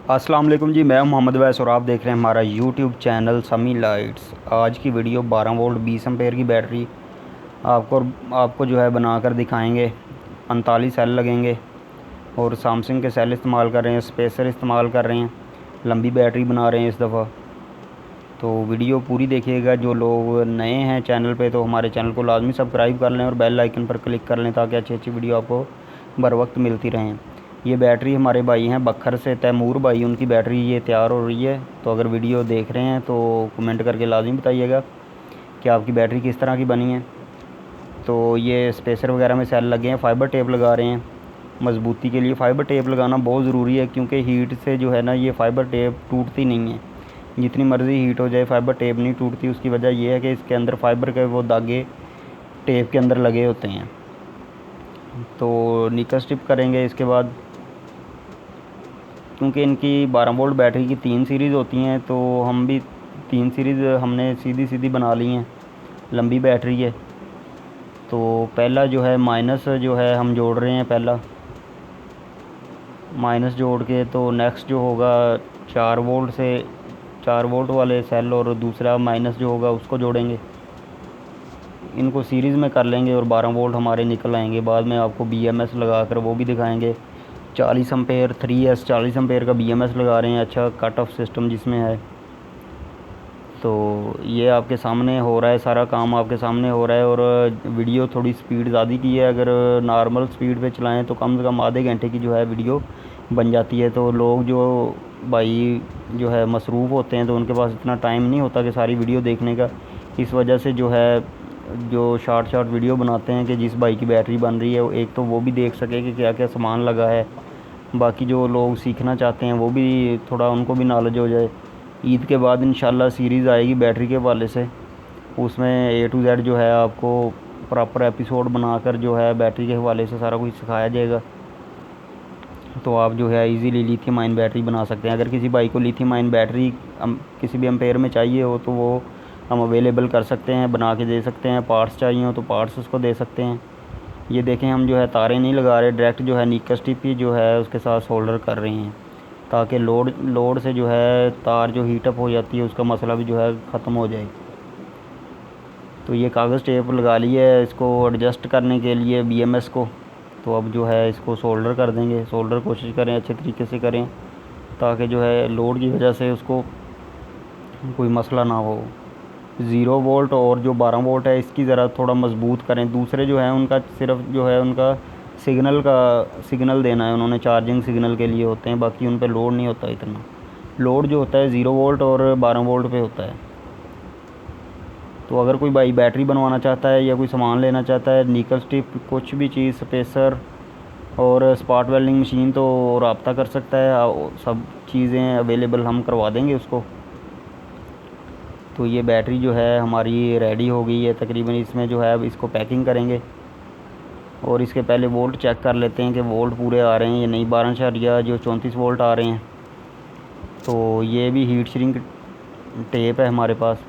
अस्सलाम वालेकुम जी, मैं हूं मोहम्मद वैस और आप देख रहे हैं हमारा यूट्यूब चैनल समी लाइट्स। आज की वीडियो 12 वोल्ट 20 एम्पेयर की बैटरी आपको आपको जो है बनाकर दिखाएंगे। 45 सेल लगेंगे और सैमसंग के सेल इस्तेमाल कर रहे हैं, स्पेसर इस्तेमाल कर रहे हैं, लंबी बैटरी बना रहे हैं इस दफ़ा। तो वीडियो पूरी देखिएगा। जो लोग नए हैं चैनल पे तो हमारे चैनल को लाजमी सब्सक्राइब कर लें और बेल आइकन पर क्लिक कर लें ताकि अच्छी अच्छी वीडियो आपको बर वक्त मिलती रहें। ये बैटरी हमारे भाई हैं बखर से, तैमूर भाई, उनकी बैटरी ये तैयार हो रही है। तो अगर वीडियो देख रहे हैं तो कमेंट करके लाजमी बताइएगा कि आपकी बैटरी किस तरह की बनी है। तो ये स्पेसर वगैरह में सेल लगे हैं, फ़ाइबर टेप लगा रहे हैं मज़बूती के लिए। फ़ाइबर टेप लगाना बहुत ज़रूरी है क्योंकि हीट से जो है ना ये फ़ाइबर टेप टूटती नहीं है। जितनी मर्ज़ी हीट हो जाए फ़ाइबर टेप नहीं टूटती। उसकी वजह यह है कि इसके अंदर फ़ाइबर के वो धागे टेप के अंदर लगे होते हैं। तो निकल स्ट्रिप करेंगे इसके बाद, क्योंकि इनकी 12 वोल्ट बैटरी की 3 सीरीज़ होती हैं तो हम भी 3 सीरीज़ हमने सीधी सीधी बना ली हैं। लंबी बैटरी है तो पहला जो है माइनस जो है हम जोड़ रहे हैं। पहला माइनस जोड़ के तो नेक्स्ट जो होगा 4 वोल्ट से 4 वोल्ट वाले सेल और दूसरा माइनस जो होगा उसको जोड़ेंगे। इनको सीरीज़ में कर लेंगे और 12 वोल्ट हमारे निकल आएंगे। बाद में आपको BMS लगा कर वो भी दिखाएंगे। 40 एम्पेयर 3S 40 एम्पेयर का BMS लगा रहे हैं, अच्छा कट ऑफ सिस्टम जिसमें है। तो ये आपके सामने हो रहा है, सारा काम आपके सामने हो रहा है। और वीडियो थोड़ी स्पीड ज़्यादा की है। अगर नॉर्मल स्पीड पे चलाएं तो कम से कम आधे घंटे की जो है वीडियो बन जाती है। तो लोग जो भाई जो है मसरूफ़ होते हैं तो उनके पास इतना टाइम नहीं होता कि सारी वीडियो देखने का। इस वजह से जो है जो शॉर्ट वीडियो बनाते हैं कि जिस भाई की बैटरी बन रही है एक तो वो भी देख सके कि क्या क्या सामान लगा है। बाकी जो लोग सीखना चाहते हैं वो भी थोड़ा उनको भी नॉलेज हो जाए। ईद के बाद इंशाल्लाह सीरीज़ आएगी बैटरी के हवाले से, उसमें A to Z जो है आपको प्रॉपर एपिसोड बनाकर जो है बैटरी के हवाले से सारा कुछ सिखाया जाएगा। तो आप जो है इजीली लिथियम आयन बैटरी बना सकते हैं। अगर किसी भाई को लिथियम आयन बैटरी किसी भी एम्पेयर में चाहिए हो तो वो हम अवेलेबल कर सकते हैं, बना के दे सकते हैं। पार्ट्स चाहिए हो तो पार्ट्स उसको दे सकते हैं। ये देखें हम जो है तारें नहीं लगा रहे, डायरेक्ट जो है निकल स्ट्रिप ही जो है उसके साथ सोल्डर कर रहे हैं ताकि लोड से जो है तार जो हीटअप हो जाती है उसका मसला भी जो है ख़त्म हो जाए। तो ये कागज़ टेप लगा ली है इसको एडजस्ट करने के लिए BMS को। तो अब जो है इसको सोल्डर कर देंगे। सोल्डर कोशिश करें अच्छे तरीके से करें ताकि जो है लोड की वजह से उसको कोई मसला ना हो। 0 वोल्ट और जो 12 वोल्ट है इसकी ज़रा थोड़ा मजबूत करें। दूसरे जो है उनका सिर्फ जो है उनका सिग्नल देना है, उन्होंने चार्जिंग सिग्नल के लिए होते हैं, बाकी उन पर लोड नहीं होता। इतना लोड जो होता है 0 वोल्ट और 12 वोल्ट पे होता है। तो अगर कोई भाई बैटरी बनवाना चाहता है या कोई सामान लेना चाहता है, निकल स्ट्रिप कुछ भी चीज़, स्पेसर और स्पॉट वेल्डिंग मशीन, तो रब्ता कर सकता है। सब चीज़ें अवेलेबल हम करवा देंगे उसको। तो ये बैटरी जो है हमारी रेडी हो गई है तकरीबन। इसमें जो है अब इसको पैकिंग करेंगे और इसके पहले वोल्ट चेक कर लेते हैं कि वोल्ट पूरे आ रहे हैं या नहीं। 12 जो 34 वोल्ट आ रहे हैं। तो ये भी हीट श्रिंक टेप है हमारे पास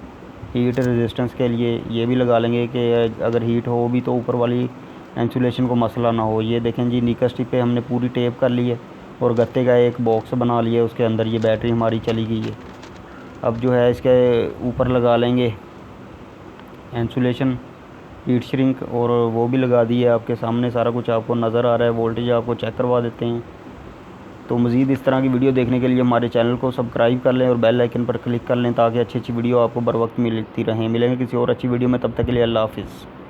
हीट रेजिस्टेंस के लिए, ये भी लगा लेंगे कि अगर हीट हो भी तो ऊपर वाली इंसुलेशन को मसला ना हो। ये देखें जी निकल स्ट्रिप पे हमने पूरी टेप कर ली है और गत्ते का एक बॉक्स बना लिया, उसके अंदर ये बैटरी हमारी चली गई है। अब जो है इसके ऊपर लगा लेंगे इंसुलेशन हीट श्रिंक और वो भी लगा दी है। आपके सामने सारा कुछ आपको नज़र आ रहा है। वोल्टेज आपको चेक करवा देते हैं। तो मज़ीद इस तरह की वीडियो देखने के लिए हमारे चैनल को सब्सक्राइब कर लें और बेल आइकन पर क्लिक कर लें ताकि अच्छी अच्छी वीडियो आपको बर वक्त मिलती रहें। मिलेंगे किसी और अच्छी वीडियो में, तब तक के लिए अल्लाह हाफ़िज़।